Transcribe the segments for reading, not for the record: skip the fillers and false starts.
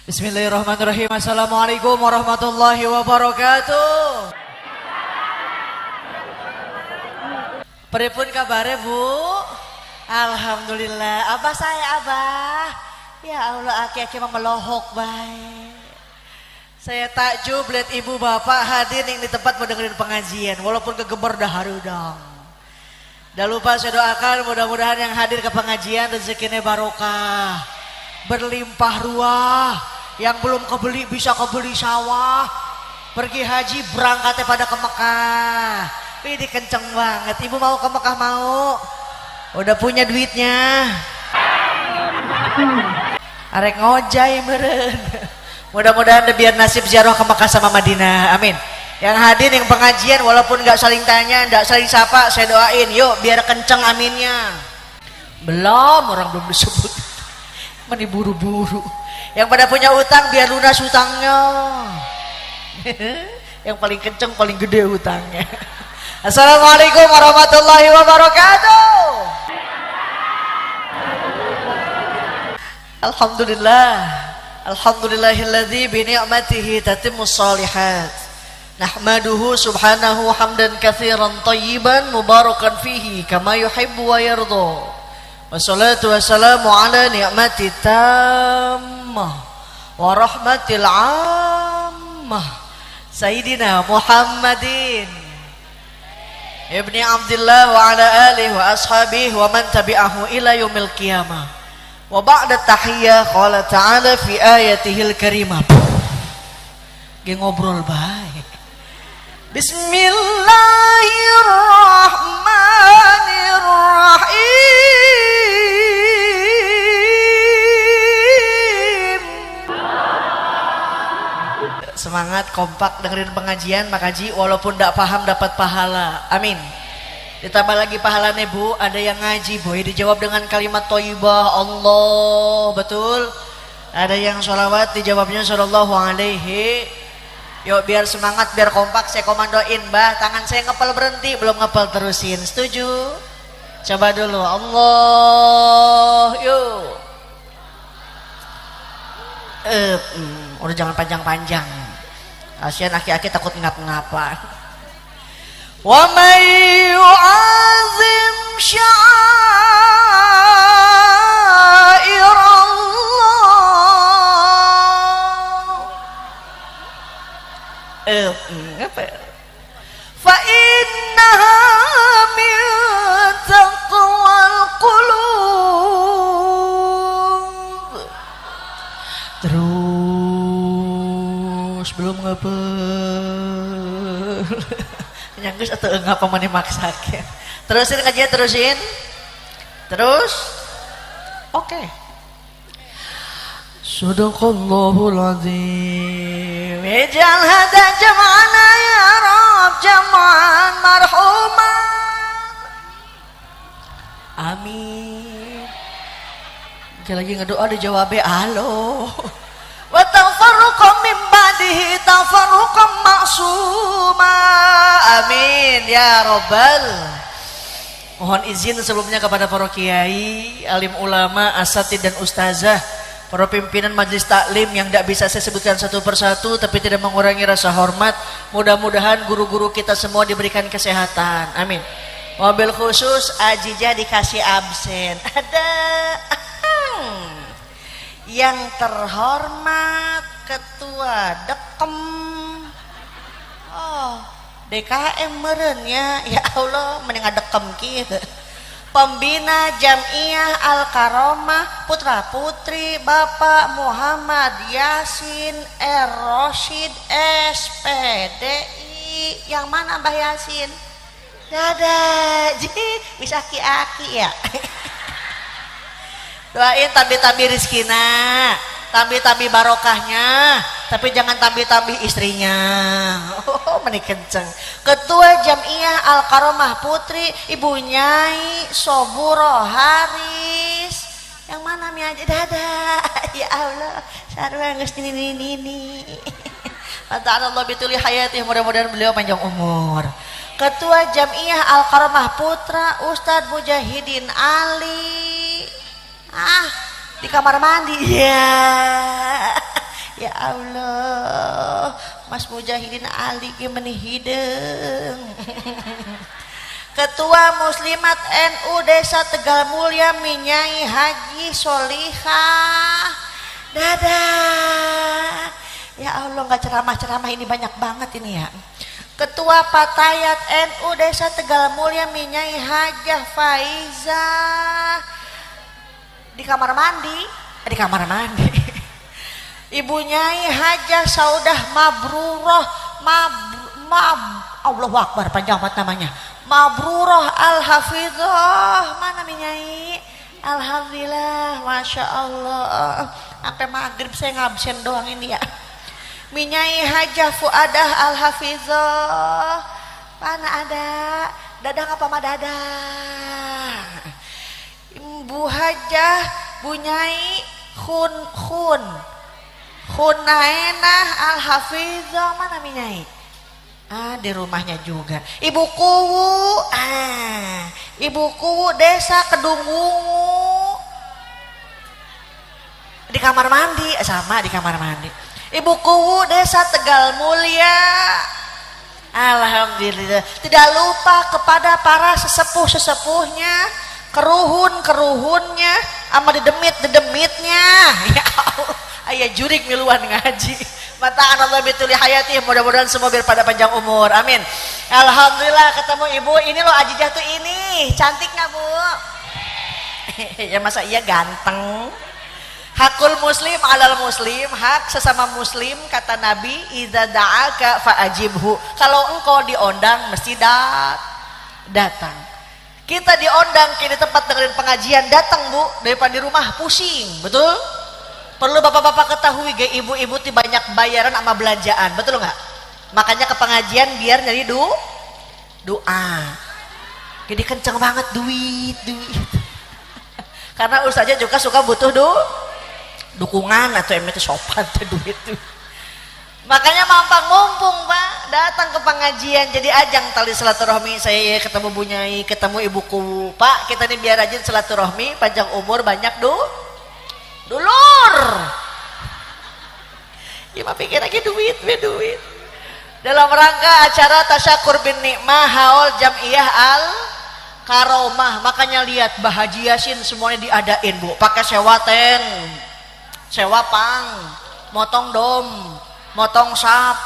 Bismillahirrahmanirrahim. Assalamualaikum warahmatullahi wabarakatuh. Pripun kabare Bu? Alhamdulillah. Abah saya Abah. Ya Allah aki-aki memelohok baik. Saya takjub lihat ibu bapak hadir yang di tempat mendengarin pengajian walaupun kegeber daharudang. Dah lupa saya doakan mudah-mudahan yang hadir ke pengajian rezekinya barokah, berlimpah ruah. Yang belum kebeli bisa kebeli sawah, pergi haji berangkatnya pada ke Mekah. Ini kenceng banget. Ibu mau ke Mekah mau? Udah punya duitnya? Arek ngojay meren. Mudah-mudahan biar nasib ziarah ke Mekah sama Madinah. Amin. Yang hadir yang pengajian walaupun nggak saling tanya, nggak saling sapa, saya doain. Yuk biar kenceng aminnya. Belum, orang belum disebut. Meni buru-buru. Yang pada punya utang biar lunas utangnya. Yang paling kenceng paling gede utangnya. Assalamualaikum warahmatullahi wabarakatuh. Alhamdulillah. Alhamdulillahilladzi bi ni'matihi tatimmus shalihat. Nahmaduhu subhanahu hamdan katsiran thayyiban mubarakan fihi kama yuhibbu wa yarda. Wassalatu wassalamu ala ni'mati tammah wa rahmatil ammah Sayyidina Muhammadin Ibni Abdillah wa ala alihi wa ashabihi wa man tabi'ahu ila yaumil qiyamah. Wa ba'da tahiyyah qala ta'ala fi ayatihil karimah. Ngobrol baik. Bismillahirrahmanirrahim. Semangat kompak dengerin pengajian makaji walaupun tidak paham dapat pahala. Amin. Ditambah lagi pahalanya Bu, ada yang ngaji boy dijawab dengan kalimat thayyibah Allah, betul. Ada yang sholawat dijawabnya sallallahu alaihi. Yuk biar semangat biar kompak saya komandoin Mbah, tangan saya ngepel berhenti belum ngepel terusin. Setuju? Coba dulu Allah yuk. Udah jangan panjang-panjang. Kasihan aki-aki takut ngap-ngapan. Wa may yu'azim apa ya? Fa innaha min taqwal qulub. Terus belum ngapel. Nyanggus atau ngapa mani maksakeun. Terusin kajian terusin. Terus oke. Sadaqallahul azim. Ijal hada jam'ana ya Rabb jam'an marhuma. Amin. Lagi ngedoa dijawabnya alo. Wa tafarruqam min ba'dihi tafarruqam ma'suma. Amin ya Rabbal. Mohon izin sebelumnya kepada para kiai, alim ulama, asatid dan ustazah, para pimpinan majelis taklim yang tidak bisa saya sebutkan satu persatu tapi tidak mengurangi rasa hormat. Mudah-mudahan guru-guru kita semua diberikan kesehatan. Amin. Mobil khusus Ajijah dikasih absen. Ada yang terhormat Ketua Dekem. DKM merenya. Ya Allah mending Dekem kieu. Pembina Jam'iyah Al-Karomah Putra Putri Bapak Muhammad Yasin R. Roshid SPDI. Yang mana Mbah Yasin? Dadah, bisa aki-aki ya. Doain tambi-tambi rizkina, tambi-tambi barokahnya, tapi jangan tambi-tambi istrinya. Meni kenceng. Ketua Jam'iyah Al-Karomah Putri Ibu Nyai Soburo Haris. Yang mana mi aja? Dadah. Ya Allah, sarua geus nini. Ta'ala bituli hayati, mudah-mudahan beliau panjang umur. Ketua Jam'iyah Al-Karomah Putra Ustadz Mujahidin Ali. Di kamar mandi ya. Ya Allah, Mas Mujahidin Ali ge meuni hideung. Ketua Muslimat NU Desa Tegal Mulya Minyai Haji Solihah. Dadah. Ya Allah, nggak ceramah-ceramah ini banyak banget ini ya. Ketua Patayat NU Desa Tegal Mulya Minyai Hajah Faiza di kamar mandi, Ibu Nyai Hajah Saudah Mabruroh Allahu Akbar, panjang banget namanya, Mabruroh Al-Hafidhah. Mana Minyai? Alhamdulillah, Masya Allah, sampai maghrib saya ngabsen doang ini ya. Minyai Hajah Fuadah Al-Hafizah. Mana ada? Dadang apa mah dadah? Ibu Hajah Bunyai Khunainah Al-Hafizah. Mana Minyai? Di rumahnya juga. Ibu Kuwu. Ibu Kuwu Desa Kedungwungu. Di kamar mandi, sama di kamar mandi. Ibu Kuwu Desa Tegal Mulya. Alhamdulillah. Tidak lupa kepada para sesepuh-sesepuhnya, keruhun-keruhunnya, sama dedemitnya. Ya Allah, aya jurik miluan ngaji. Mata'an Allah bituli hayati, mudah-mudahan semua biar pada panjang umur. Amin. Alhamdulillah ketemu ibu. Ini loh Ajijah tuh ini. Cantik nggak Bu? Ya masa iya ganteng. Hakul muslim alal muslim, hak sesama muslim kata Nabi, idza da'aka fa'ajibhu. Kalau engkau diondang mesti datang. Kita diondang ke tempat dengerin pengajian, datang Bu, daripada di rumah pusing, betul? Perlu bapak-bapak ketahui, ge ibu-ibu ti banyak bayaran sama belanjaan, betul nggak? Makanya ke pengajian biar nyari doa. Jadi kenceng banget duit. Karena ustaznya juga suka butuh dukungan atau itu sopan tuh duit tuh. Makanya mampang mumpung Pak datang ke pengajian, jadi ajang tali silaturahmi. Saya ketemu Bu Nyai, ketemu ibuku. Pak, kita nih biar rajin silaturahmi, panjang umur, banyak dulur. Ya mah pikir lagi duit. Dalam rangka acara tasyakur bin nikmah haul jamiyah al karomah, makanya lihat Bah Haji Yasin semuanya diadain Bu, pakai sewa pang, motong dom, motong sap,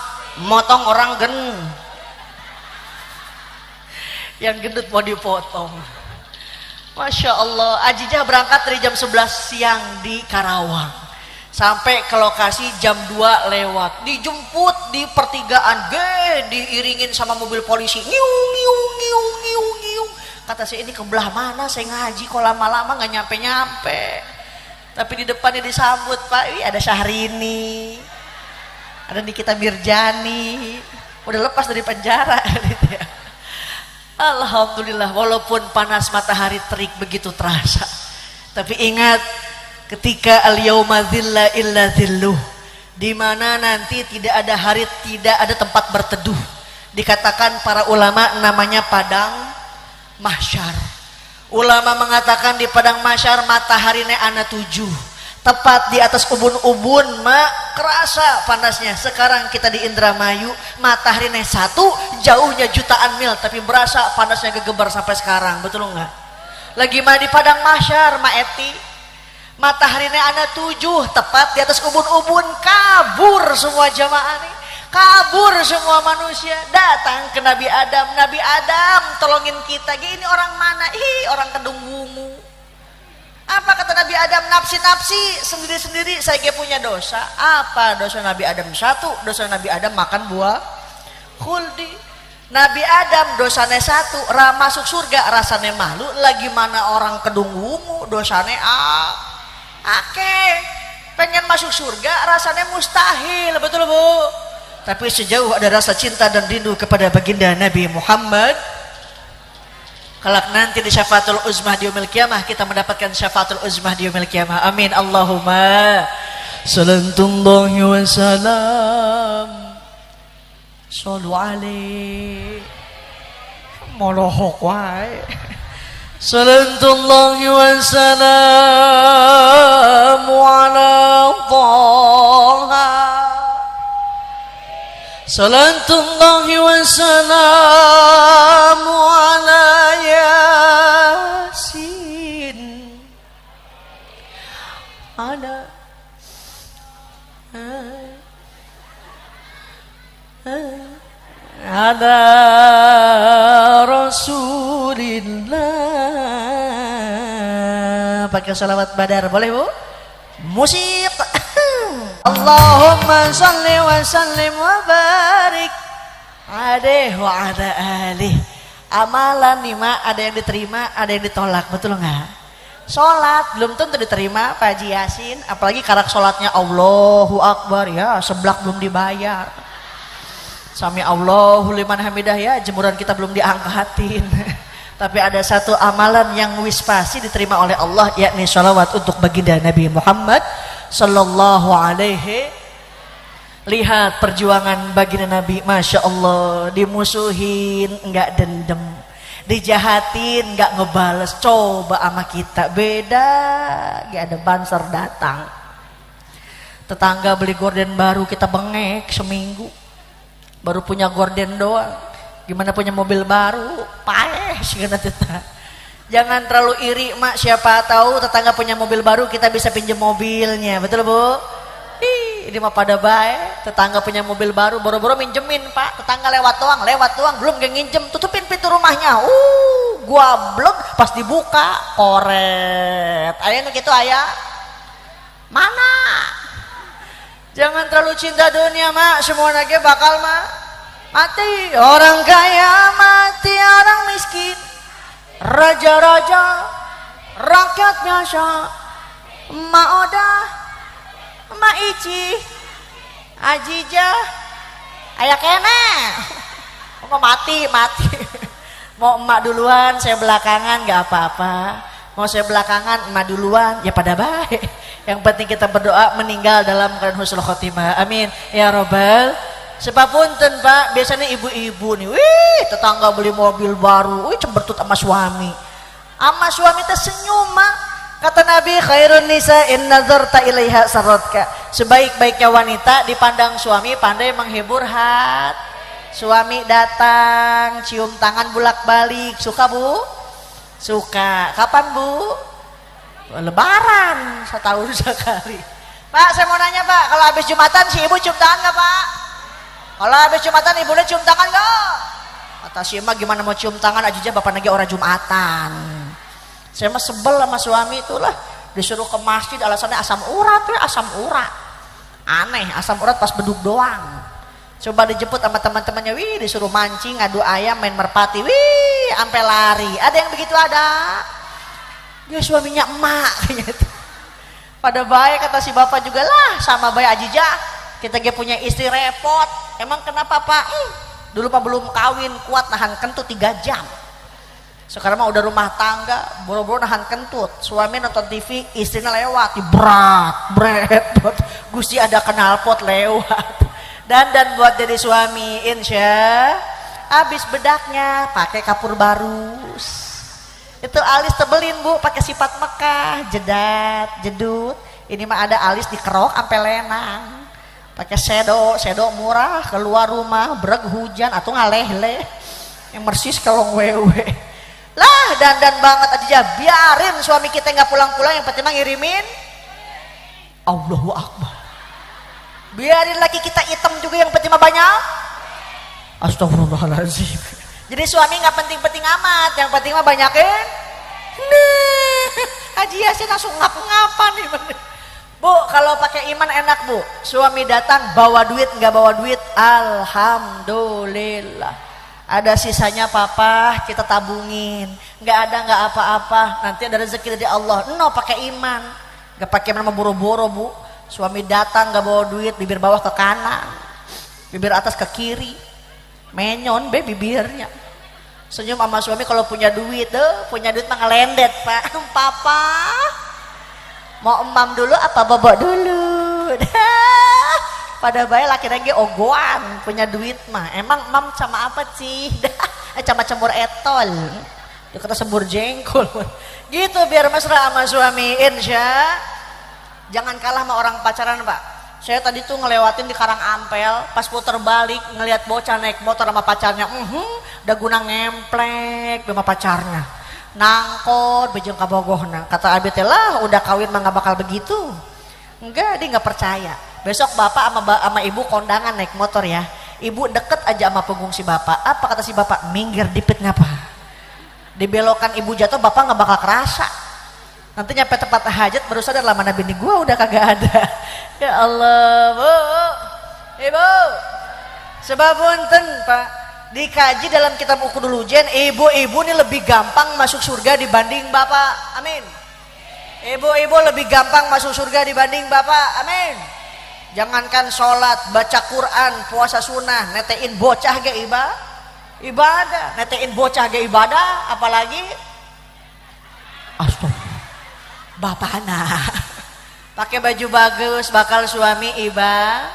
motong orang yang gendut mau dipotong. Masya Allah. Ajijah berangkat dari jam 11 siang di Karawang sampai ke lokasi jam 2 lewat, dijemput di pertigaan, diiringin sama mobil polisi, ngiung. Kata saya, ini ke belah mana saya ngaji kok lama-lama nggak nyampe. Tapi di depannya disambut, Pak, ada Syahrini, ada Nikita Mirjani, udah lepas dari penjara gitu ya. Alhamdulillah, walaupun panas matahari terik begitu terasa, tapi ingat ketika al-yauma dzilla illa dzilluh, di mana nanti tidak ada hari, tidak ada tempat berteduh. Dikatakan para ulama namanya padang mahsyar. Ulama mengatakan di padang mahsyar mataharinya ana 7, tepat di atas ubun-ubun, kerasa panasnya. Sekarang kita di Indramayu, mataharinya 1, jauhnya jutaan mil, tapi berasa panasnya gegebar sampai sekarang, betul nggak? Lagi mah di padang mahsyar, Ma Eti, mataharinya ana 7, tepat di atas ubun-ubun, kabur semua jamaah nih. Kabur semua manusia, datang ke Nabi Adam. Nabi Adam, tolongin kita. Ini orang mana? Orang Kedungwungu. Apa kata Nabi Adam? Nafsi-nafsi, sendiri-sendiri saya punya dosa. Apa dosa Nabi Adam? 1, dosa Nabi Adam makan buah khuldi. Nabi Adam dosanya 1, masuk surga rasanya malu. Lagi mana orang Kedungwungu dosanya pengen masuk surga rasanya mustahil, betul Bu? Tapi sejauh ada rasa cinta dan rindu kepada baginda Nabi Muhammad, kelak nanti di syafaatul uzmah di yaumil qiyamah kita mendapatkan syafaatul uzmah di yaumil qiyamah. Amin Allahumma sallallahu wa salam sallu alaihi molohok wae sallallahu wa salam ala Taha Salatullahi wa salamu ala Yasin ada Rasulillah. Pakai salawat badar boleh Bu? Musik. Allahumma salli wa sallim wa barik alaihi wa ala alihi. Amalan nih mak, ada yang diterima, ada yang ditolak, betul nggak? Sholat belum tentu diterima Pak Haji Yasin, apalagi karak sholatnya Allahu Akbar ya, seblak belum dibayar. Sami Allahu liman hamidah ya, jemuran kita belum diangkatin. Tapi ada satu amalan yang wis pasti diterima oleh Allah, yakni sholawat untuk baginda Nabi Muhammad sallallahu alaihi. Lihat perjuangan baginda Nabi, Masya Allah, dimusuhin enggak dendam, dijahatin enggak ngebales. Coba sama kita beda, enggak ada banser datang. Tetangga beli gorden baru kita bengek seminggu, baru punya gorden doang, gimana punya mobil baru paeh sih. Jangan terlalu iri mak, siapa tahu tetangga punya mobil baru kita bisa pinjam mobilnya, betul Bu? Ini mah pada baik, tetangga punya mobil baru boro-boro minjemin Pak, tetangga lewat doang belum nginjem, tutupin pintu rumahnya. Gua belum pas dibuka koret ayah gitu ayah mana. Jangan terlalu cinta dunia mak, semua lagi bakal mati. Orang kaya mati, orang miskin, raja-raja, rakyat biasa, emak oda, emak ici, ajija, ayah kene. Mau mati. Mau emak duluan, saya belakangan nggak apa-apa. Mau saya belakangan, emak duluan, ya pada baik. Yang penting kita berdoa meninggal dalam keadaan husnul khotimah. Amin ya robbal. Sepapunten Pak, biasanya ibu-ibu nih, wih tetangga beli mobil baru, wih cembertut sama suami. Sama suami teh senyum mak. Kata Nabi, khairun nisa in nazarta ilaiha sarotka. Sebaik-baiknya wanita dipandang suami pandai menghibur hati. Suami datang, cium tangan bolak-balik, suka Bu? Suka. Kapan Bu? Lebaran, setahun sekali. Pak, saya mau nanya Pak, kalau habis Jumatan si ibu cium tangan nggak Pak? Kalau habis Jumatan ibunya cium tangan nggak? Kata si emak, gimana mau cium tangan aja bapak lagi orang Jumatan. Saya mah sebel sama suami itulah, disuruh ke masjid alasannya asam urat ya, asam urat. Aneh, asam urat pas beduk doang. Coba dijemput sama teman-temannya, wih disuruh mancing, adu ayam, main merpati, wih sampai lari. Ada yang begitu ada? Dia suaminya emak kayaknya. Pada baik kata si bapak juga lah, sama baik Ajija. Kita dia punya istri repot. Emang kenapa Pak? Dulu mah belum kawin, kuat nahan kentut 3 jam. Sekarang mah udah rumah tangga, boro-boro nahan kentut. Suami nonton TV, istrinya lewat, berat. Gusti ada knalpot lewat. Dan buat jadi suami, insya habis bedaknya pakai kapur barus. Itu alis tebelin Bu, pakai sifat Mekah, jedat, jedut. Ini mah ada alis dikerok sampai lenang. Pakai sedo murah, keluar rumah breg hujan atau ngaleh-leh. Yang mersis kelong wewe. Lah dandan banget aja, biarin suami kita nggak pulang-pulang, yang penting ngirimin Allahu Akbar. Biarin lagi kita hitam juga, yang penting banyak. Astagfirullahaladzim. Jadi suami nggak penting-penting amat, yang penting mah banyakin. Nih, Haji Yasin langsung ngap-ngapan nih. Bu, kalau pakai iman enak Bu. Suami datang bawa duit nggak bawa duit, alhamdulillah. Ada sisanya papa kita tabungin. Nggak ada nggak apa-apa. Nanti ada rezeki dari Allah. No, pakai iman. Nggak pakai nama boro-boro Bu. Suami datang nggak bawa duit, bibir bawah ke kanan, bibir atas ke kiri. Menyon be bibirnya. Senyum sama suami kalau punya duit mah ngelendet Pak. Papa mau emam dulu apa bobok dulu? Pada baik laki-laki ogoan punya duit mah. Emang emam sama apa sih? Sama cembur etol. Dia kata sembur jengkol. Gitu biar mesra sama suami, insya. Jangan kalah sama orang pacaran Pak. Saya tadi tuh ngelewatin di Karang Ampel, pas puter balik ngelihat bocah naik motor sama pacarnya, udah guna ngemplek sama pacarnya, nangkot bejeng kabogohna. Kata abi teh lah udah kawin mah nggak bakal begitu. Enggak, dia nggak percaya. Besok bapak sama ibu kondangan naik motor ya. Ibu deket aja sama punggung si bapak. Apa kata si bapak? Minggir dipit ngapa? Dibelokan ibu jatuh bapak nggak bakal kerasa. Nanti nyampe tempat hajat baru sadar lah mana bini gua udah kagak ada. Ya Allah, Bu. Ibu. Sebab punten, Pak. Dikaji dalam kitab Ukhdul Ujen, ibu-ibu ini lebih gampang masuk surga dibanding bapak. Amin. Ibu-ibu lebih gampang masuk surga dibanding bapak. Amin. Jangankan sholat, baca Quran, puasa sunnah, netein bocah ge ibadah, netein bocah ge ibadah, apalagi astagfirullah. Bapakna pakai baju bagus bakal suami ibadah.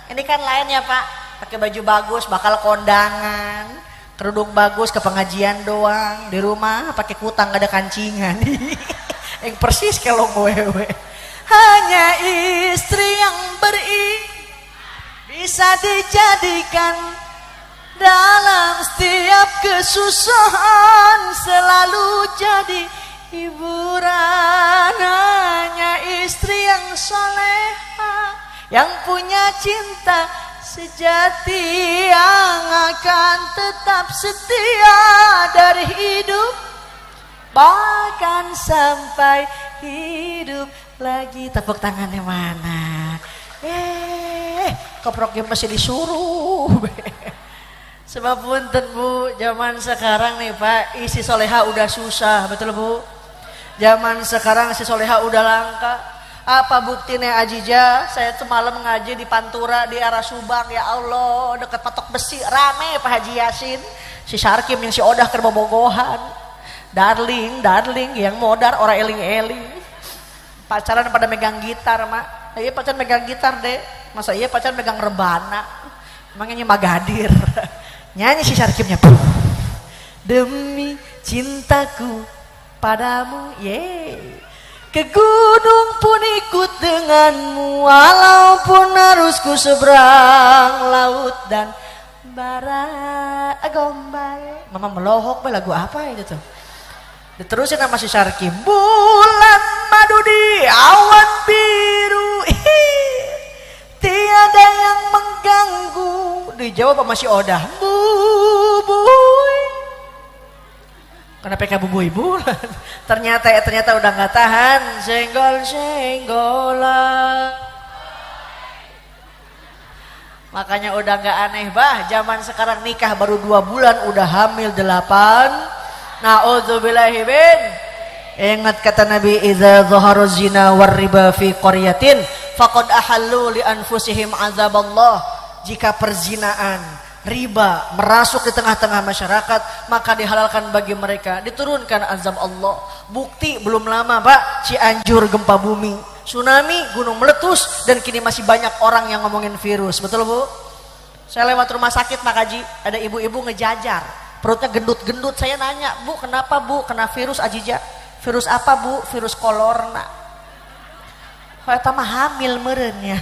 Ini kan lain ya Pak, pakai baju bagus bakal kondangan, kerudung bagus ke pengajian doang, di rumah pakai kutang gak ada kancingan. Yang persis kalau wewe. Hanya istri yang bisa dijadikan dalam setiap kesusahan, selalu jadi hiburan. Hanya istri yang soleha, yang punya cinta sejati, yang akan tetap setia dari hidup bahkan sampai hidup lagi. Tepuk tangannya mana? Koproknya masih disuruh. Sebab punten Bu, zaman sekarang nih Pak, isi soleha udah susah, betul Bu? Zaman sekarang isi soleha udah langka. Apa buktinya Ajija? Saya semalam ngaji di Pantura di arah Subang, ya Allah, dekat patok besi, rame Pak Haji Yasin, si Sarkim yang si Odah keur bobogohan. Darling yang modar orang eling-eling. Pacaran pada megang gitar, Mak. Iya pacaran megang gitar deh. Masa iya pacaran megang rebana? Emangnya Magadir. Nyanyi si Sarkimnya, demi cintaku padamu, ke gunung pun ikut denganmu, walaupun harus ku seberang laut dan bara gombal. Mama melohok lagu apa itu tuh? Diterusin sama si Sarkim, bulan madu di awan biru, tiada yang mengganggu. Dijawab sama si Odah, bubuy. Kenapa kayak bubuy bulan? Ternyata udah nggak tahan, senggol-senggolan. Makanya udah nggak aneh bah, zaman sekarang nikah baru 2 bulan udah hamil 8. Na'udzubillahi min. Ingat kata Nabi, idza dhahara zina war riba fi qaryatin faqad ahallu li anfusihim azaballah. Jika perzinaan, riba merasuk di tengah-tengah masyarakat, maka dihalalkan bagi mereka, diturunkan azab Allah. Bukti belum lama Pak, Cianjur gempa bumi, tsunami, gunung meletus, dan kini masih banyak orang yang ngomongin virus. Betul Bu? Saya lewat rumah sakit Pak Haji, ada ibu-ibu ngejajar, perutnya gendut-gendut. Saya nanya, Bu kenapa Bu? Kena virus Ajija. Virus apa Bu? Virus kolorna. Eta mah hamil merenya.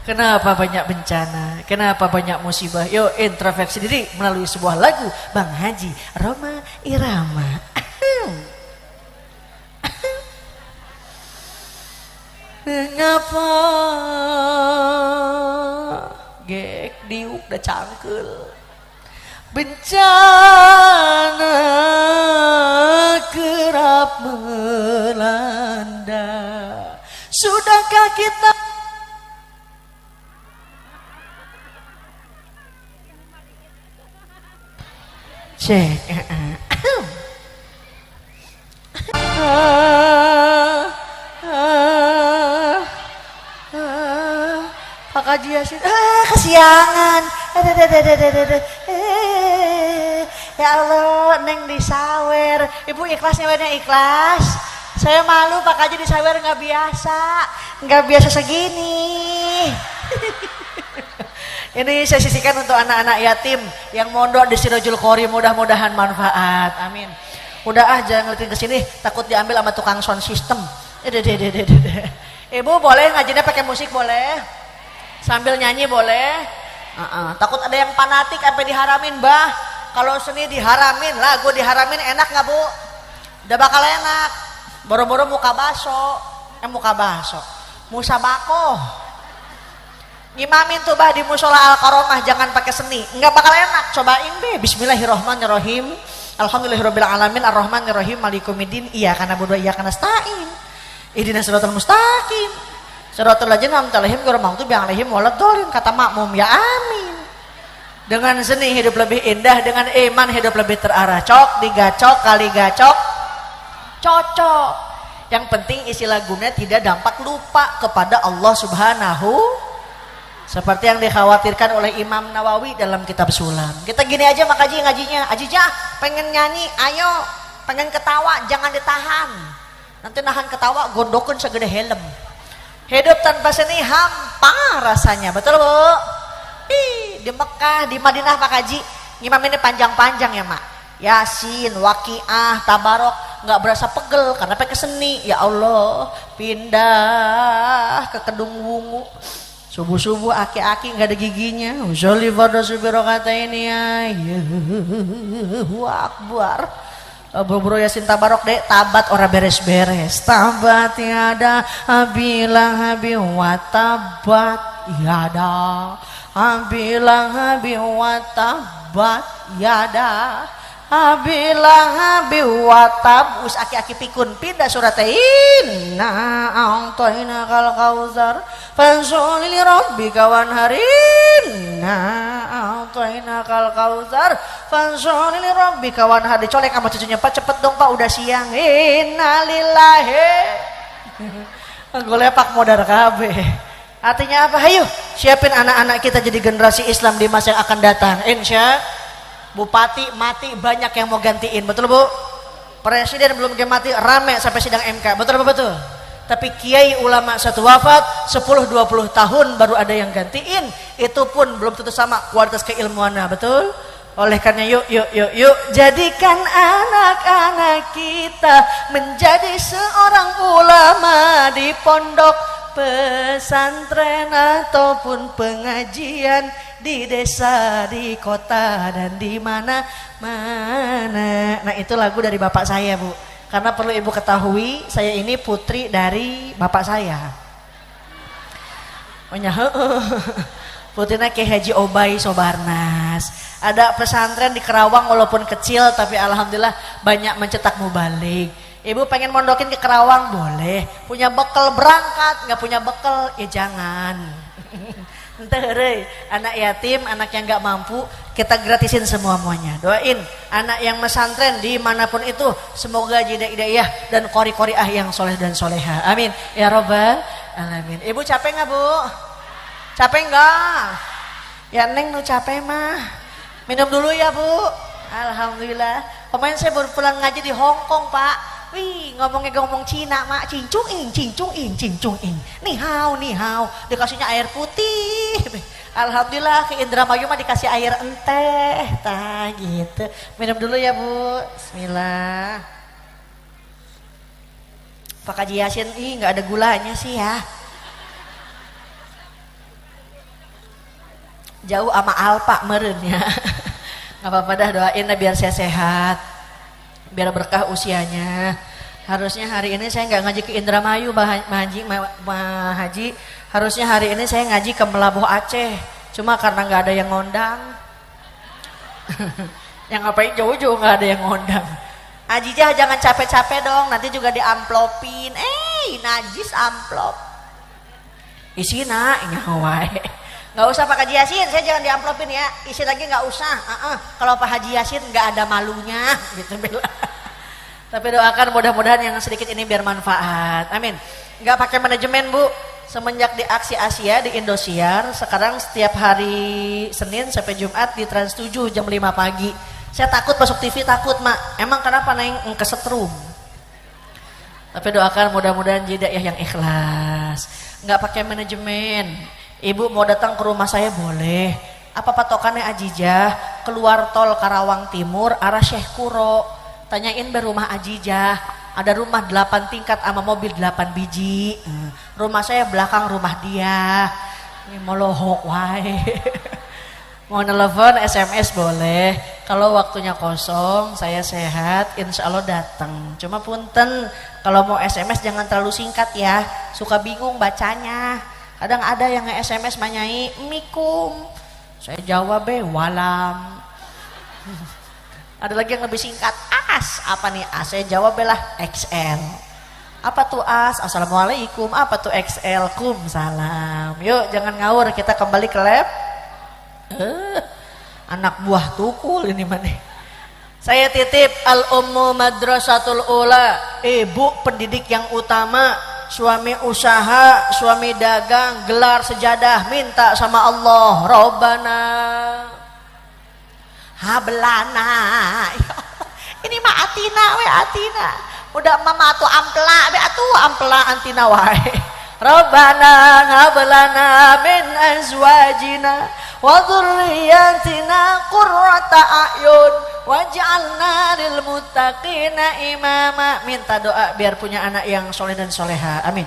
Kenapa banyak bencana? Kenapa banyak musibah? Yuk introspeksi diri melalui sebuah lagu Bang Haji Roma Irama. Mengapa gek diuk da cangkel, bencana kerap melanda. Sudahkah kita cek Pak Haji Yasin kesiangan. Ya Allah, Neng disawer. Ibu ikhlasnya bener ikhlas. Saya malu Pak Haji disawer, nggak biasa segini. Ini saya sisihkan untuk anak-anak yatim yang mondok di Sirajul Qori, mudah-mudahan manfaat. Amin. Udah jangan ngeliatin ke sini, takut diambil sama tukang sound system. Ibu boleh ngajinya pakai musik boleh, sambil nyanyi boleh. Takut ada yang fanatik sampai diharamin, bah. Kalau seni diharamin, lagu diharamin enak nggak bu? Udah bakal enak. Boro-boro muka baso, musabako. Ngimamin tuh bah di musola Al-Karomah jangan pakai seni, nggak bakal enak. Cobain deh. Bismillahirrahmanirrahim. Alhamdulillahirabbil alamin arrahmanirrahim malikumiddin iyyaka na'budu wa iyyaka nasta'in. Ihdinas siratal mustaqim. Siratal ladzina an'amta 'alaihim ghairil maghdubi 'alaihim waladdallin. Kata makmum ya amin. Dengan seni hidup lebih indah, dengan iman hidup lebih terarah. Cok digacok kali gacok cocok. Yang penting isi lagunya tidak dampak lupa kepada Allah Subhanahu, seperti yang dikhawatirkan oleh Imam Nawawi dalam kitab Sulam. Kita gini aja ngajinya. Ajijah pengen nyanyi, ayo. Pengen ketawa, jangan ditahan. Nanti nahan ketawa gondokun segede helm. Hidup tanpa seni hampa rasanya, betul bu? Di Mekah, di Madinah Pak Haji ngimam ini panjang-panjang ya mak. Yasin, Waqiah, Tabarok, nggak berasa pegel karena pakai seni. Ya Allah, pindah ke Kedung Wungu. Subuh-subuh aki-aki nggak ada giginya. Usolli fardhu subirokata ini ya. Akbar. Bro Yasin Tabarok dek, tabat ora beres-beres. Tabat tiada bilang habi wa tabat yada. Bilang habi wa tabat yada. Bilang habi wa tab. Us aki-aki pikun pindah surat inna a'tayna kal kautsar fansholli li rabbika wanharin. Inna a'tayna kal kautsar fansholli li rabbika wanhar. Dicolek sama cucunya, Pak cepet dong Pak udah siang. Innalillahi. Gue lepak modar kabeh. Artinya apa? Ayo siapin anak-anak kita jadi generasi Islam di masa yang akan datang. Insya Bupati mati banyak yang mau gantiin, betul bu? Presiden belum mati rame sampai sidang MK, betul betul. Tapi kiai ulama satu wafat 10-20 tahun baru ada yang gantiin, itu pun belum tentu sama kualitas keilmuannya, betul? Oleh karena yuk jadikan anak-anak kita menjadi seorang ulama di pondok pesantren ataupun pengajian di desa, di kota dan di mana-mana. Nah itu lagu dari bapak saya bu. Karena perlu ibu ketahui, saya ini putri dari bapak saya. Putrinya Kiai Haji Obai Sobarnas. Ada pesantren di Kerawang walaupun kecil tapi alhamdulillah banyak mencetak mubalik. Ibu pengen mondokin ke Kerawang boleh. Punya bekal berangkat, nggak punya bekal ya jangan. Entere, anak yatim, anak yang nggak mampu kita gratisin semuanya. Doain anak yang pesantren dimanapun itu semoga hidayah dan qori-qoriah yang soleh dan soleha. Amin ya robbal alamin. Ibu capek nggak bu? Capek nggak? Ya neng nu capek mah. Minum dulu ya bu. Alhamdulillah. Kemarin saya baru pulang ngaji di Hong Kong pak. Wih, ngomong Cina mak, cincung ing. Ni hao. Dikasihnya air putih. Alhamdulillah ke Indramayu mah dikasih air enteh, tah gitu. Minum dulu ya bu. Bismillah. Pak Haji Yasin, nggak ada gulanya sih ya. Jauh sama Alpa meren ya. Nggak apa-apa dah, doain biar saya sehat. Biar berkah usianya. Harusnya hari ini saya nggak ngaji ke Indramayu Mbah Haji. Harusnya hari ini saya ngaji ke Melabuh Aceh. Cuma karena nggak ada yang ngondang. Yang ngapain jauh-jauh nggak ada yang ngondang. Ajijah jangan capek-capek dong. Nanti juga diamplopin. Najis amplop. Isina nyawai. Nggak usah Pak Haji Yasin, saya jangan diamplopin ya. Isi lagi nggak usah. Kalau Pak Haji Yasin nggak ada malunya, gitu bela. Tapi doakan mudah-mudahan yang sedikit ini biar manfaat. Amin. Nggak pakai manajemen bu. Semenjak di Aksi Asia di Indosiar, sekarang setiap hari Senin sampai Jumat di Trans 7 jam 5 pagi. Saya takut masuk TV, takut mak. Emang kenapa naik kesetrum? Tapi doakan mudah-mudahan hidayah yang ikhlas. Nggak pakai manajemen. Ibu mau datang ke rumah saya boleh. Apa patokannya Ajijah? Keluar tol Karawang Timur arah Syekh Kuro. Tanyain berumah Ajijah. Ada rumah 8 tingkat sama mobil 8 biji. Rumah saya belakang rumah dia. Ini molohok wae. Mau nelfon SMS boleh. Kalau waktunya kosong, saya sehat, insya Allah datang. Cuma punten, kalau mau SMS jangan terlalu singkat ya. Suka bingung bacanya. Kadang ada yang nge-SMS manyai, mikum. Saya jawab walam. Ada lagi yang lebih singkat, as. Apa nih as? Saya jawab lah XL. Apa tuh as? Assalamualaikum. Apa tuh XL? Kum salam. Yuk jangan ngawur, kita kembali ke lab. Anak buah tukul ini mana? Saya titip al-ummu madrasatul ula, ibu pendidik yang utama, suami usaha, suami dagang, gelar sejadah, minta sama Allah, Robbana hablana. Ini mah atina we atina. Udah mama tuh ampela we atuh ampela antina wae. Robbana hablana min azwajina wa dzurriyyatina qurrata a'yun waj'alna lil muttaqina imama. Minta doa biar punya anak yang soleh dan soleha. Amin.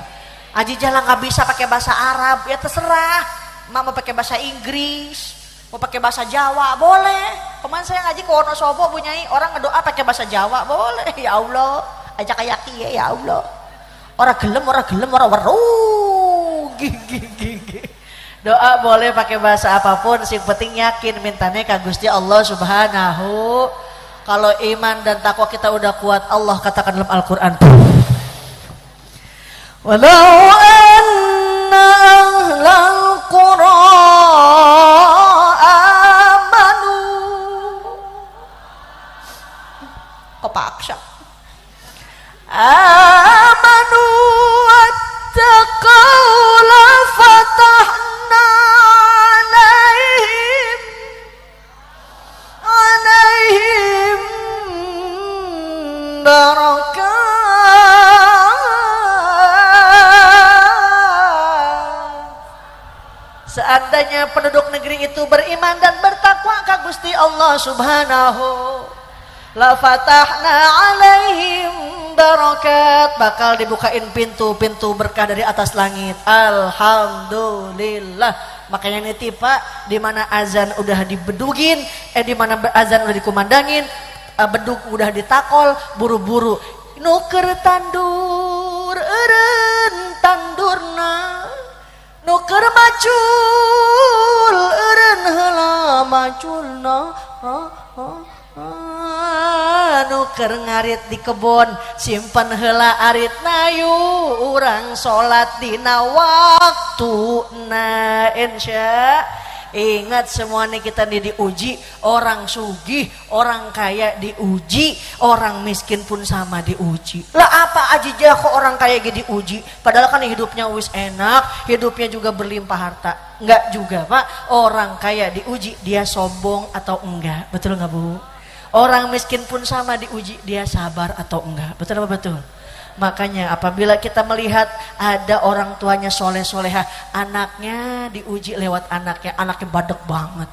Aji jalan nggak bisa pakai bahasa Arab, ya terserah. Mau pakai bahasa Inggris, mau pakai bahasa Jawa, boleh. Kemarin saya ngaji ke Wonosobo punyai orang ngedoa pakai bahasa Jawa, boleh. Ya Allah, ajak kayak ya Allah. Orang gelem, orang weruh. Gigi. Doa boleh pakai bahasa apapun, sing penting yakin mintanya ka Gusti Allah Subhanahu. Kalau iman dan takwa kita udah kuat, Allah katakan dalam Al-Qur'an. Walau anna ahlal qura amanu. Kepaksa. Amanu wattaqau la fatahna alaihim barakat. Seandainya penduduk negeri itu beriman dan bertakwa ka Gusti Allah Subhanahu, la fatahna alaihim barakat, bakal dibukain pintu-pintu berkah dari atas langit. Alhamdulillah. Makanya nitip Pak, di mana azan udah dibedugin, di mana azan udah dikumandangin, bedug udah ditakol, buru-buru nuker tandur eureun tandurna, nuker macul eureun heula maculna. Nuker ngarit di kebon, simpen heula arit nayu, urang salat dina waktuna. Insya ingat semuanya kita diuji, orang sugih, orang kaya diuji, orang miskin pun sama diuji. Lah apa aja kok orang kaya diuji, padahal kan hidupnya wis enak, hidupnya juga berlimpah harta. Enggak juga Pak, orang kaya diuji dia sombong atau enggak, betul nggak Bu? Orang miskin pun sama diuji, dia sabar atau enggak, betul apa betul? Makanya apabila kita melihat ada orang tuanya soleh-soleha, anaknya diuji lewat anaknya badek banget.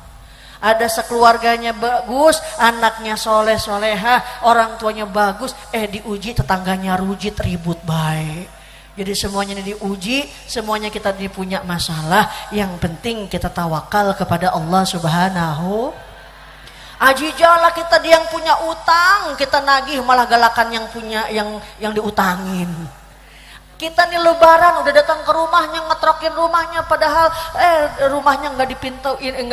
Ada sekeluarganya bagus, anaknya soleh-soleha, orang tuanya bagus, diuji tetangganya rujit ribut baik. Jadi semuanya diuji, semuanya kita punya masalah. Yang penting kita tawakal kepada Allah Subhanahu. Aji jala kita dia yang punya utang, kita nagih malah galakan yang punya yang diutangin. Kita nih lebaran udah datang ke rumahnya, ngetrokin rumahnya, padahal rumahnya nggak dipintuin,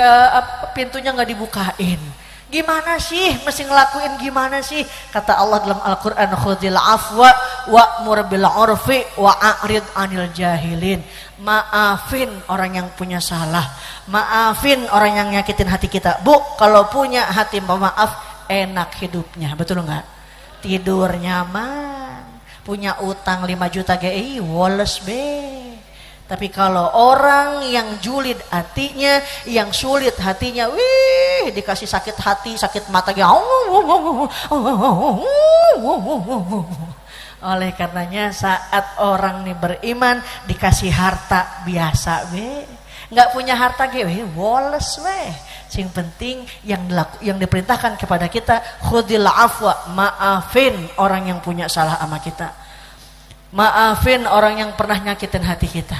pintunya nggak dibukain. Gimana sih mesti ngelakuin gimana sih? Kata Allah dalam Al-Qur'an, khudhil afwa wa'mur bil 'urfi wa'rid 'anil jahilin. Maafin orang yang punya salah, maafin orang yang nyakitin hati kita. Bu, kalau punya hati pemaaf enak hidupnya, betul enggak? Tidur nyaman, punya utang 5 juta GI, woles be. Tapi kalau orang yang julid hatinya, yang sulit hatinya, wih, dikasih sakit hati, sakit mata, oleh karenanya saat orang nih beriman dikasih harta biasa, nggak punya harta woles, Sing penting yang diperintahkan kepada kita, khudil afwa, maafin orang yang punya salah sama kita. Maafin orang yang pernah nyakitin hati kita.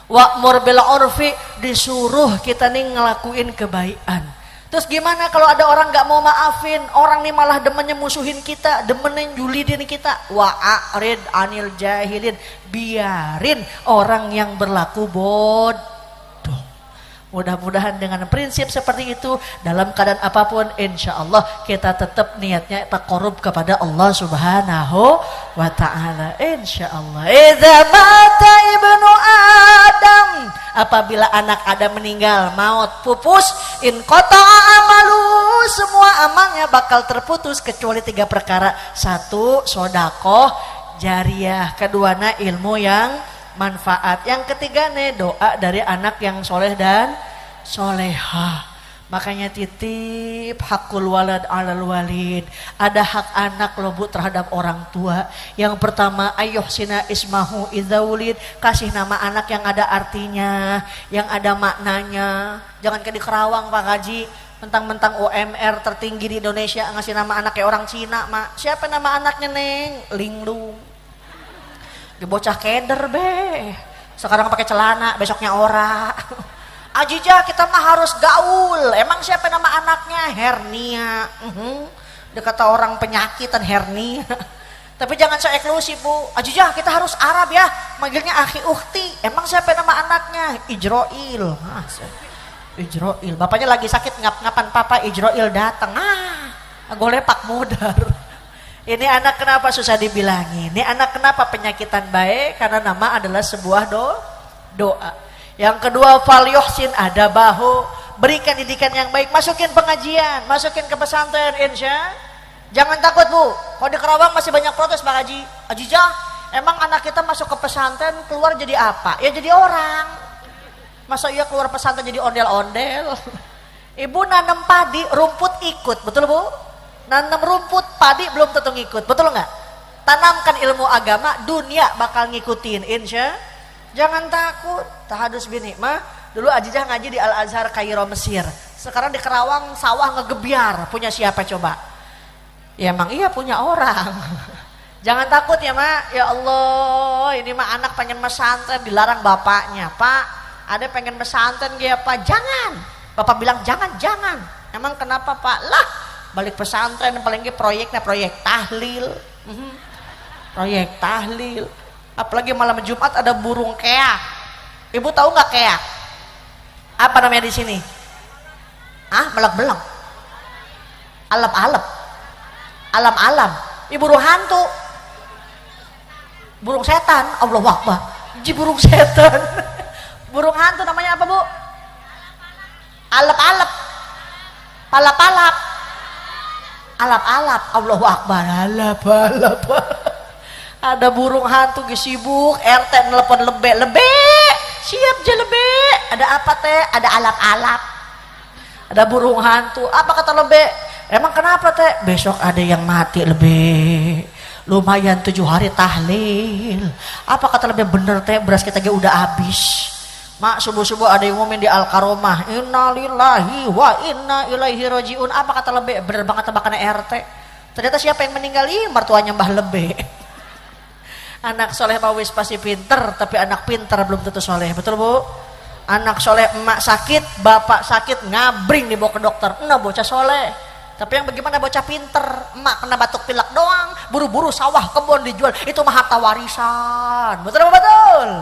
Wa'mur bil urfi, disuruh kita nih ngelakuin kebaikan. Terus gimana kalau ada orang gak mau maafin, orang nih malah demennya musuhin kita, demennya julidin kita. Wa'arid anil jahilin, biarin orang yang berlaku bodoh. Mudah-mudahan dengan prinsip seperti itu, dalam keadaan apapun, insya Allah kita tetap niatnya taqarrub kepada Allah Subhanahu wa ta'ala. Insya Allah. Idza mata ibnu Adam, apabila anak Adam meninggal, maut, pupus, in qata'a amalu, semua amalnya bakal terputus kecuali 3 perkara. 1, sodakoh jariyah. Kedua, ilmu yang manfaat. Yang ketiga doa dari anak yang soleh dan solehah. Makanya titip hakul walad alal walid. Ada hak anak loh Bu terhadap orang tua. Yang pertama, ayyuhsina ismahu idza wulid, kasih nama anak yang ada artinya, yang ada maknanya. Jangan kayak di Kerawang Pak Haji, mentang-mentang UMR tertinggi di Indonesia ngasih nama anak kayak orang Cina, Mak. Siapa nama anaknya, Neng? Linglung. Di bocah keder be, sekarang pakai celana, besoknya ora. Ajija, kita mah harus gaul. Emang siapa nama anaknya? Hernia. Dia kata orang penyakitan hernia. Tapi jangan so eksklusif Bu. Ajija, kita harus Arab ya, manggilnya akhi ukhti. Emang siapa nama anaknya? Ijroil. Ijroil, bapaknya lagi sakit, ngap-ngapan papa, Ijroil datang. Golepak mudar. Ini anak kenapa susah dibilangin? Ini anak kenapa penyakitan baik? Karena nama adalah sebuah doa. Yang kedua, fal yuhsin adabahu, berikan didikan yang baik, masukin pengajian, masukin ke pesantren, insya. Jangan takut Bu, kalau di Kerawang masih banyak protes Pak Haji. Ajijah, emang anak kita masuk ke pesantren keluar jadi apa? Ya jadi orang. Masa iya keluar pesantren jadi ondel-ondel? Ibu nanam padi, rumput ikut, betul Bu? Nanam rumput, padi belum tentu ngikut, betul nggak? Tanamkan ilmu agama, dunia bakal ngikutin, insya. Jangan takut. Tahadus bini mah dulu Ajijah ngaji di Al Azhar Kairo Mesir. Sekarang di Kerawang sawah ngegebiar, punya siapa coba? Ya emang iya punya orang. Jangan takut ya Mak. Ya Allah, ini mah anak pengen pesantren dilarang bapaknya. Pak, ada pengen pesantren dia Pak? Jangan. Bapak bilang jangan. Emang kenapa Pak? Lah, balik pesantren paling proyeknya proyek tahlil. Proyek tahlil. Apalagi malam Jumat ada burung keak. Ibu tahu nggak keak? Apa namanya di sini? Melek-beleng. Alep-alep. Alam-alam. Ibu burung hantu. Burung setan. Allahu Akbar. Burung setan. Burung hantu namanya apa Bu? Alep-alep. Palap-palap. Alap-alap. Allahu Akbar. Alap-alap. Ada burung hantu sibuk, RT nelpon lebe. Siap je lebe. Ada apa teh? Ada alap-alap. Ada burung hantu. Apa kata lebe? Emang kenapa teh? Besok ada yang mati lebe. Lumayan 7 hari tahlil. Apa kata lebe? Bener teh, beras kita udah habis. Mak, subuh-subuh ada yang ngomongin di Al-Karomah, innalillahi wa inna ilaihi rajiun. Apa kata lebe? Bener banget tebakannya RT. Ternyata siapa yang meninggal? Mertuanya Mbah Lebe. Anak soleh pawis pasti pinter, tapi anak pinter belum tentu soleh, betul Bu? Anak soleh, emak sakit, bapak sakit, ngabring dibawa ke dokter, bocah soleh. Tapi yang bagaimana bocah pinter, emak kena batuk pilek doang, buru-buru sawah kebun dijual, itu mah harta warisan, betul betul?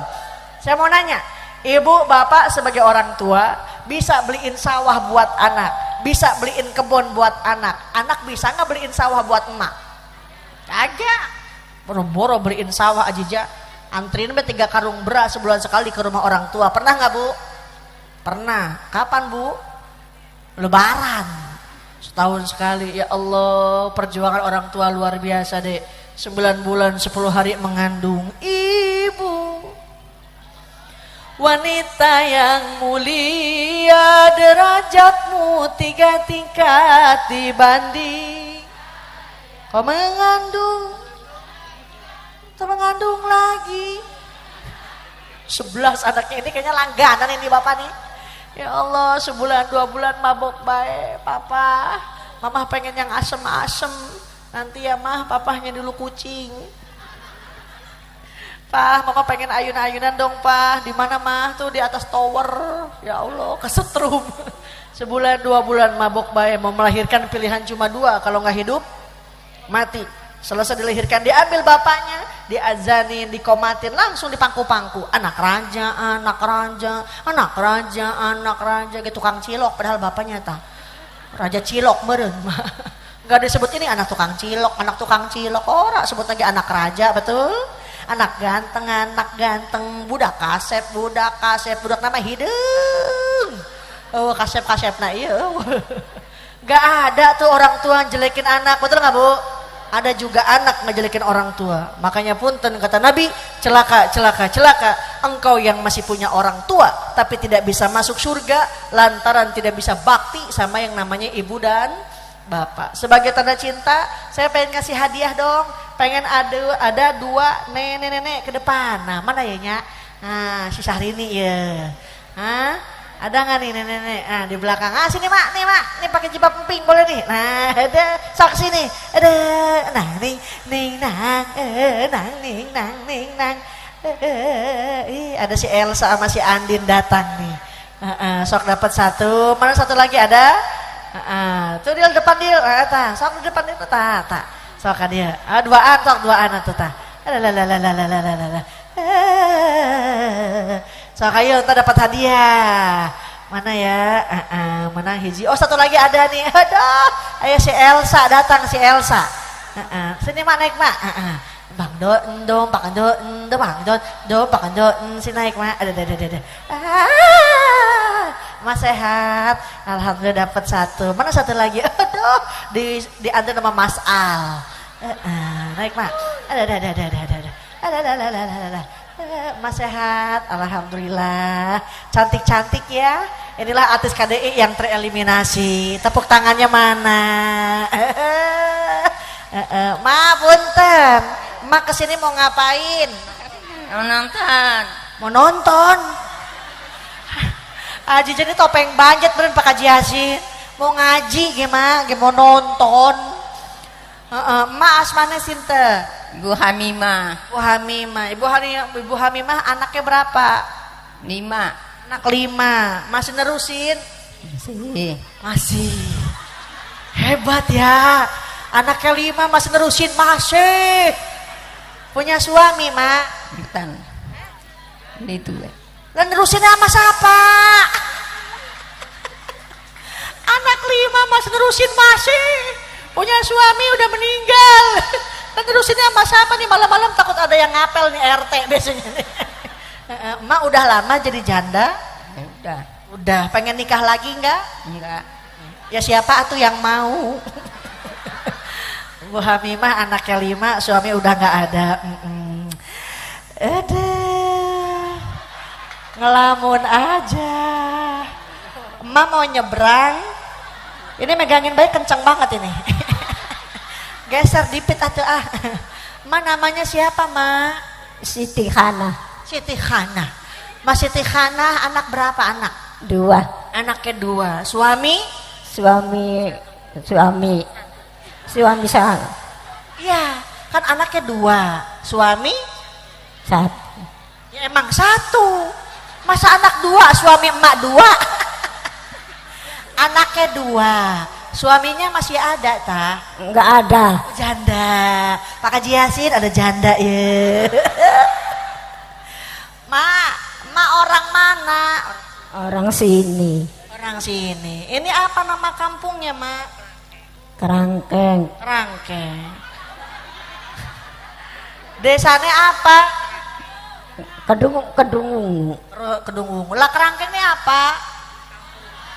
Saya mau nanya, ibu bapak sebagai orang tua bisa beliin sawah buat anak, bisa beliin kebun buat anak bisa nggak beliin sawah buat emak? Kagak. Boro-boro beliin sawah Ajijah, antriin 3 karung beras sebulan sekali ke rumah orang tua. Pernah nggak Bu? Pernah. Kapan Bu? Lebaran. Setahun sekali. Ya Allah, perjuangan orang tua luar biasa deh. 9 bulan 10 hari mengandung ibu. Wanita yang mulia, derajatmu 3 tingkat dibanding kau mengandung lagi 11 anaknya. Ini kayaknya langganan ini bapak nih. Ya Allah, sebulan 2 bulan mabok bae, papa. Mama pengen yang asem-asem. Nanti ya mah, papahnya dulu kucing. Pah, mama pengen ayun-ayunan dong, Pah. Di mana mah? Tuh di atas tower. Ya Allah, kesetrum. Sebulan 2 bulan mabok bae, mau melahirkan pilihan cuma 2, kalau nggak hidup mati. Selesai dilahirkan diambil bapaknya, diazanin, dikomatin, langsung dipangku-pangku. Anak raja, anak raja, anak raja, anak raja, gitu tukang cilok padahal bapaknya tah raja cilok meureun mah. Enggak disebut ini anak tukang cilok, ora sebut lagi anak raja, betul? Anak ganteng, budak kasep, budak nama hideung. Oh, kasep-kasepna ieu. Enggak ada tuh orang tua jelekin anak, betul enggak, Bu? Ada juga anak ngejelekin orang tua. Makanya punten kata Nabi, celaka, engkau yang masih punya orang tua tapi tidak bisa masuk surga lantaran tidak bisa bakti sama yang namanya ibu dan bapak. Sebagai tanda cinta, saya pengen ngasih hadiah dong. Pengen ada 2 nenek-nenek ke depan. Nah, mana ya, Nya? Nah, si Syahrini ya. Ada nggak nih nenek-nenek? Nah, di belakang. Sini mak, nih pakai jilbab emping boleh nih. Nah, ada, sok sini. Ada, nang nang. Ada si Elsa sama si Andin datang nih. Sok dapat 1. Mana satu lagi ada? Tuh dia depan dia. Sok di depan dia. Sok dia. 2-an, sok 2-an tuh tah. So kayo entah dapat hadiah. Mana ya? Mana hiji? Oh, satu lagi ada nih. Aduh, ayo si Elsa datang, si Elsa. Sini mak naik mak. Bang do, Pak do, si naik mak. Ada. Mas sehat. Alhamdulillah dapat 1. Mana satu lagi? Aduh, diantar nama Mas Al. Naik mak. Ada. Mas sehat, alhamdulillah, cantik ya. Inilah artis KDI yang tereliminasi. Tepuk tangannya mana? Ma punten, ma kesini mau ngapain? Mau nonton. Aji jadi topeng banjet beren Pak Haji Yasin. Mau ngaji gimana? Mau nonton. Ma asmane sinten? Ibu Hamimah. Ibu Hamimah anaknya berapa? 5. Anak 5. Masih nerusin? Masih. Hebat ya. Anaknya 5 masih nerusin, masih. Punya suami, Mak? Bukan. Itu. Lah nerusinnya sama siapa? Anak 5 masih nerusin, masih. Punya suami udah meninggal. Dan terusinnya sama siapa nih, malam-malam takut ada yang ngapel nih RT biasanya nih. Emak udah lama jadi janda? Udah. Pengen nikah lagi enggak? Enggak. Ya siapa atuh yang mau? Bu Hamimah anaknya 5, suami udah enggak ada. Ngelamun aja. Emak mau nyebrang. Ini megangin baik kenceng banget ini. Geser dipit atuh Ma namanya siapa, Ma? Siti Khana. Mas Siti Khana anak berapa anak? 2. Anaknya 2. Suami sana. Iya, kan anaknya 2. Suami 1. Ya emang 1. Masa anak 2, suami emak 2? Anaknya 2. Suaminya masih ada tah? Enggak ada. Janda. Pak Haji Yasin ada janda ya. Ma orang mana? Orang sini. Ini apa nama kampungnya, Ma? Kerangkeng. Desanya apa? Kedungung. Lah Kerangkeng ini apa?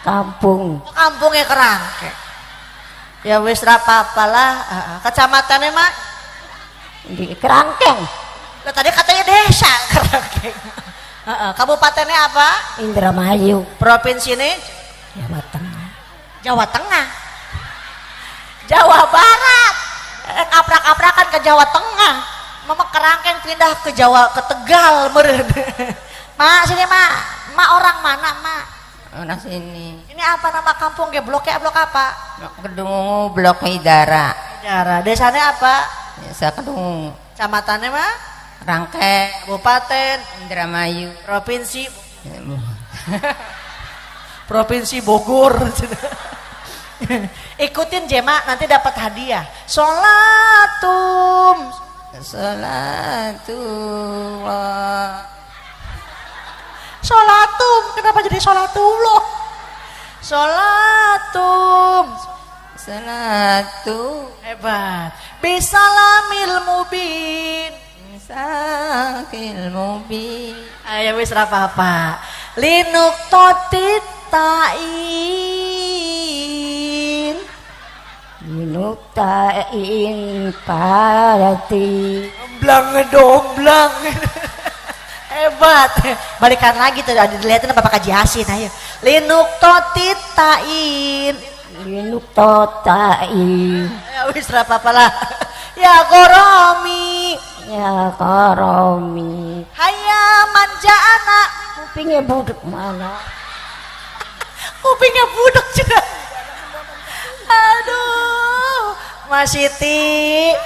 Kampung. Kampungnya Kerangkeng. Ya wis ra apa-apa lah. Kecamatannya, Mak? Di Kerangkeng. Lah tadi katanya desa Kerangkeng. Kabupatennya apa? Indramayu. Provinsi ini? Jawa Tengah. Jawa Barat. Kaprak-kaprakan ke Jawa Tengah. Mama Kerangkeng pindah ke Jawa, ke Tegal meureun. Mak sini, Mak. Mak orang mana, Mak? Orang sini. Ini apa nama kampung ge? Blok ya blok apa? Kedungu Blok Hidara. Hidara. Desanya apa? Desa Kedungu. Kecamatannya mah? Rangke. Kabupaten. Indramayu. Provinsi. Provinsi Bogor. Ikutin Jema nanti dapat hadiah. Sholatum. Sholatum. Kenapa jadi sholatullah? Sholatum. Hebat. Bisalamil mubin. Sakil mubin. Ayo wis ra apa-apa. Linuk totit tain. Linuk tain parati. Domblang. Hebat. Balikan lagi tuh dilihatin apa Kaji Hasin ayo. Linuk totit tain. Linuk tain. Ya wis ra apa-apa lah. Ya Goromi. Ya karomi. Hayya manja anak. Kupingnya budek mana? Kupingnya budek juga. Aduh, Mas Siti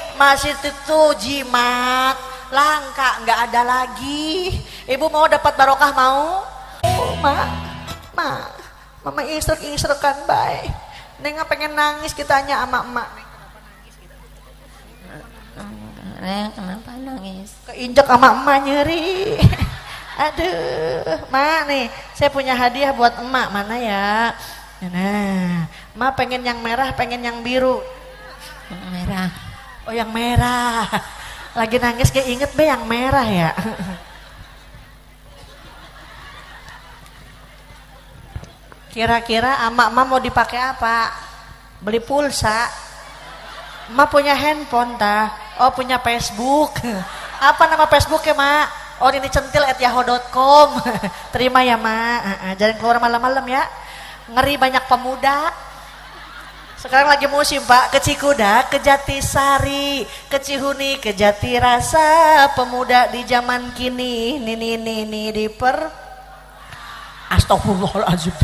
tuh jimat langka nggak ada lagi. Ibu mau dapat barokah mau? Oh, mama isrek-isrekan baik. Neng pengen nangis kitanya sama emak. Neng kenapa nangis? Keinjak sama emak nyeri. Aduh, mak nih, saya punya hadiah buat emak, mana ya? Nah, emak pengen yang merah, pengen yang biru. Yang merah. Oh yang merah. Lagi nangis kayak inget be yang merah ya. Kira-kira emak mau dipakai apa? Beli pulsa. Emak punya handphone tah. Oh punya Facebook. Apa nama Facebooknya mak? Oh ini centil@yahoo.com. Terima ya mak. Jangan keluar malam-malam ya. Ngeri banyak pemuda. Sekarang lagi musim pak. Ke Cikuda, ke Jatisari, ke Cihuni, ke Jatirasa. Pemuda di zaman kini. Nini diper. Astagfirullahaladzim.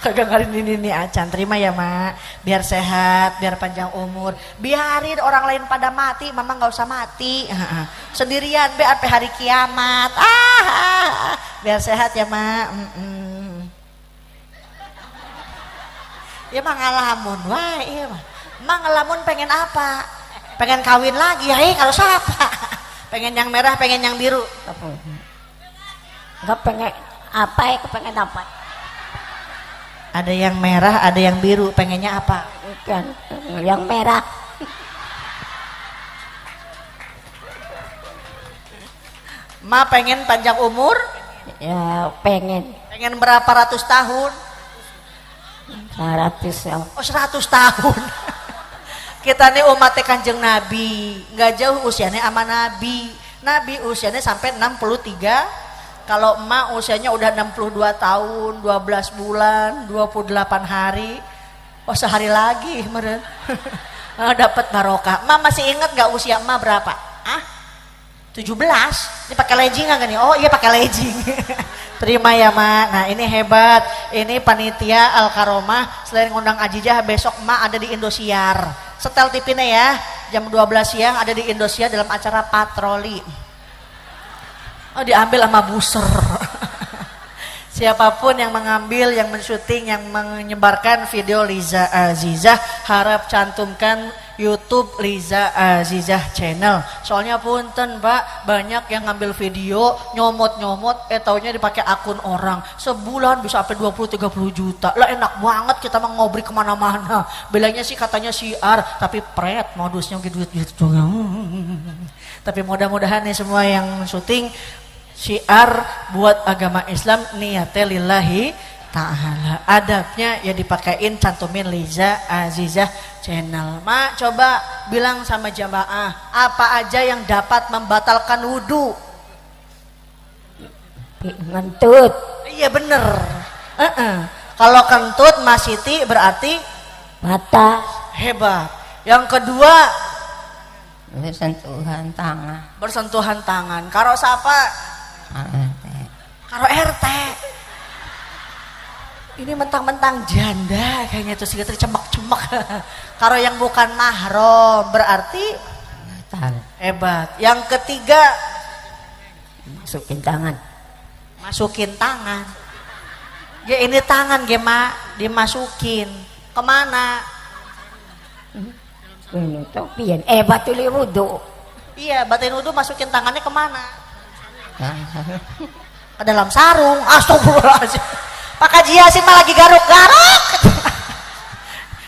Kagak ngarin ini acan. Terima ya mak, biar sehat, biar panjang umur, biarin orang lain pada mati, mama nggak usah mati. Sendirian be sampai hari kiamat. Biar sehat ya mak. Ya mah ngalamun wah iya mah. Emang ngalamun pengen apa? Pengen kawin lagi ya kalau siapa? Pengen yang merah, pengen yang biru. Enggak pengen apa ya, kepengen apa? Ada yang merah, ada yang biru. Pengennya apa? Bukan, yang merah. Ma pengen panjang umur? Ya pengen. Pengen berapa ratus tahun? 100 ya. Oh 100 tahun. Kita nih umat Kanjeng Nabi, nggak jauh usianya sama Nabi. Nabi usianya sampai 63. Kalau emak usianya udah 62 tahun, 12 bulan, 28 hari. Oh sehari lagi meren. Dapat barokah. Emak masih ingat nggak usia emak berapa? 17. Ini pakai legging nggak nih? Oh iya pakai legging. Terima ya mak. Nah ini hebat. Ini panitia Al Karomah. Selain ngundang Ajijah, besok emak ada di Indosiar. Setel TV-nya ya. Jam 12 siang ada di Indosiar dalam acara patroli. Oh diambil sama buser. Siapapun yang mengambil, yang mensyuting, yang menyebarkan video Liza Azizah, harap cantumkan YouTube Liza Azizah channel. Soalnya punten pak, banyak yang ngambil video nyomot-nyomot, taunya dipakai akun orang. Sebulan bisa sampai 20-30 juta. Lah enak banget kita mau ngobrik kemana-mana. Bilangnya sih katanya siar, tapi pret modusnya gitu. Tapi mudah-mudahan nih semua yang syuting syiar buat agama Islam niatnya lillahi ta'ala. Adabnya ya dipakein cantumin Liza Azizah channel. Mak coba bilang sama jamaah apa aja yang dapat membatalkan wudhu. Ngentut. Iya bener. Kalau kentut Mas Siti berarti Mata. hebat. Yang kedua Bersentuhan tangan. bersentuhan tangan. Karo siapa? Karo RT. Ini mentang-mentang janda kayaknya tuh sih cemek-cemek. Kalau yang bukan mahram berarti Tahan. hebat. Yang ketiga Masukin tangan. masukin tangan. Ya ini tangan gema dimasukin kemana? Ini tuh pian. Batul wudu. Iya batin wudhu masukin tangannya kemana? Ke dalam sarung. Astagfirullahaladzim. Pak Haji Yasin mah lagi garuk-garuk.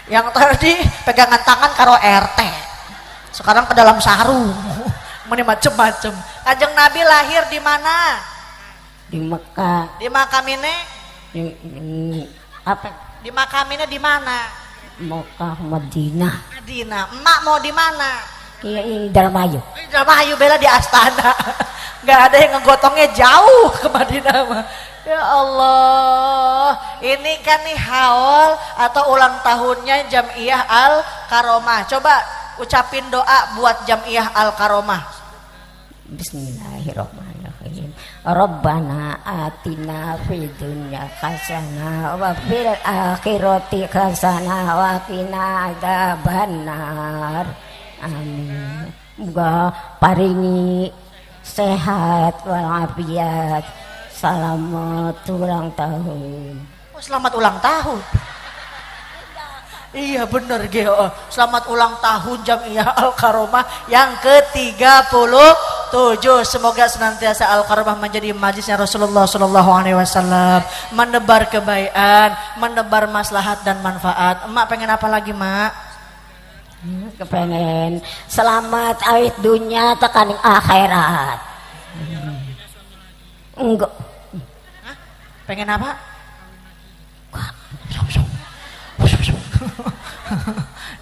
Yang tadi pegangan tangan karo RT. Sekarang ke dalam sarung. Ini macem-macem. Kanjeng Nabi lahir di mana? Di Mekah. Di makamine? Apa? Di makamine di mana? Mekah Madinah. Madinah. Emak mau di mana? Ini Indramayu. Indramayu bela di Astana. Nggak ada yang ngegotongnya jauh ke Madinah mah. Ya Allah, ini kan nih haul atau ulang tahunnya Jam'iyah Al Karomah. Coba ucapin doa buat Jam'iyah Al Karomah. Bismillahirrahmanirrahim. Rabbana atina fid dunya hasanah wa fil akhirati hasanah wa qina adzabannar. Amin. Muga paringi sehat walafiat. Selamat ulang tahun. Oh, selamat ulang tahun. Iya bener Geo. Selamat ulang tahun Jam'iyah Al Karomah yang ke-37. Semoga senantiasa Al Karomah menjadi majlisnya Rasulullah Sallallahu Alaihi Wasallam, menebar kebaikan, menebar maslahat dan manfaat. Emak pengen apa lagi mak? Kepengen selamat awit dunia tekaning akhirat. Enggak. Hah? Pengen apa?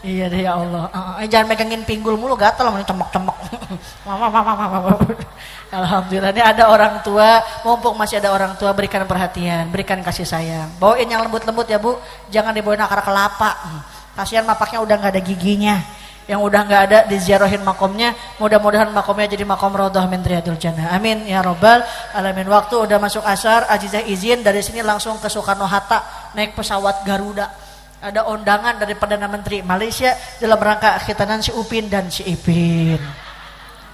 Iya deh ya Allah. Jangan megangin pinggul mulu gatel mau cemek-cemek. Alhamdulillah ini ada orang tua, mumpung masih ada orang tua berikan perhatian, berikan kasih sayang. Bawain yang lembut-lembut ya Bu, jangan dibawain akar kelapa. Kasihan mapaknya udah nggak ada giginya. Yang udah nggak ada diziarahin makomnya, mudah-mudahan makomnya jadi makom raudhah min riyadil jannah. Amin ya robbal alamin. Waktu udah masuk asar, Ajizah izin dari sini langsung ke Soekarno Hatta naik pesawat Garuda. Ada undangan dari Perdana Menteri Malaysia dalam rangka khitanan si Upin dan si Ipin.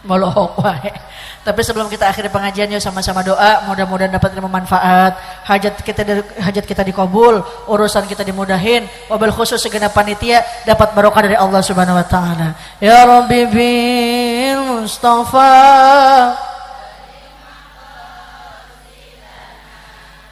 Molohok wae. Tapi sebelum kita akhiri pengajian yuk sama-sama doa, mudah-mudahan dapat ilmu manfaat, hajat kita dikabul, urusan kita dimudahin, wabil khusus segenap panitia dapat barokah dari Allah Subhanahu wa taala. Ya Rabbi bil Mustafa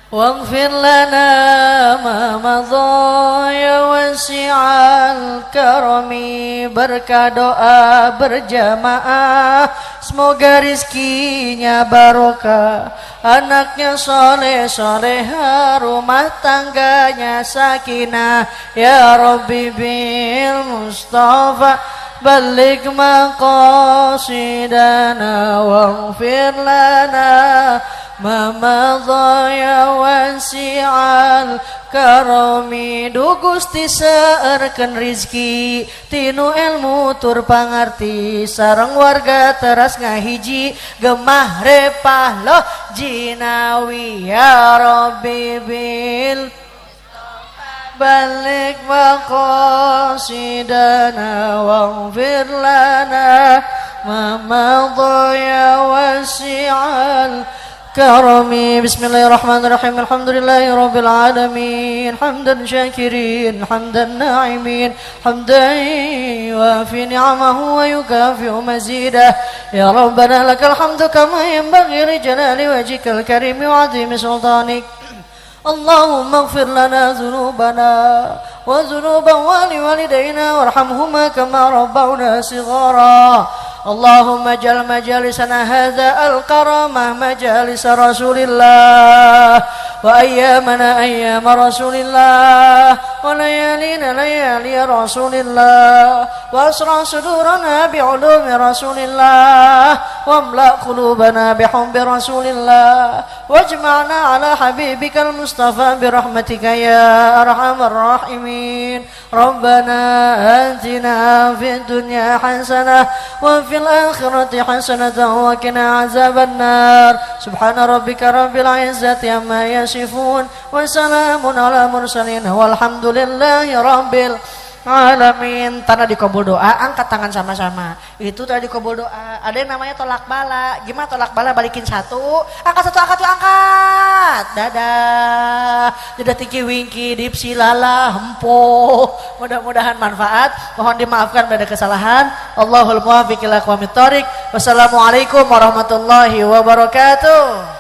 waghfir lana ma madha ya wasi'al karami. Berkah doa berjamaah, semoga rizkinya barokah, anaknya soleh soleha, rumah tangganya sakinah. Ya Rabbi bil Mustafa balik maqasidana waghfir lana ma madha ya wasi'al karami. Du Gusti seurkeun rizki tinu ilmu tur pangarti, sareng warga teras ngahiji gemah repah loh jinawi. Ya Rabbi bil balik maqasidana waghfir lana ma madha ya wasi'al karami. Bismillahirrahmanirrahim. Alhamdulillahi rabbil alamin, hamdan syakirin, hamdan na'imin, hamdan yuafi ni'amahu wa yukafi'u mazidah. Ya Rabbana lakal hamdu kama yanbaghi li jalali wajhikal karim wa 'azimi sultanik. Allahumma ighfir lana dhunubana wa dhunuba waliwalidayna warhamhuma kama rabbawna shighara. Allahumma jal majalisana hadha al-karamah majalis Rasulillah wa ayyamana ayyam Rasulillah wa layalina layali Rasulillah wa asra sudurana bi'ulumi Rasulillah wa amla qulubana bihubbi Rasulillah wajma'na ala habibikal Mustafa birahmatika ya arhamar rahimin. Rabbana atina fid dunya hasanah wa fil fil akhirati hasanatan wa qina azabannar. Subhana rabbika rabbil izzati amma yasifun wa salamun ala mursalin walhamdulillahi rabbil alamin. Tanah dikabul doa, angkat tangan sama-sama. Itu tadi dikabul doa. Ada yang namanya tolak bala. Gimana tolak bala? Balikin satu, angkat satu, angkat yuk, angkat. Dadah. Dadah tinggi wingki, dipsi lala, hempo. Mudah-mudahan manfaat. Mohon dimaafkan pada kesalahan. Allahul muwaffiq ila aqwamit thoriq. Wassalamualaikum warahmatullahi wabarakatuh.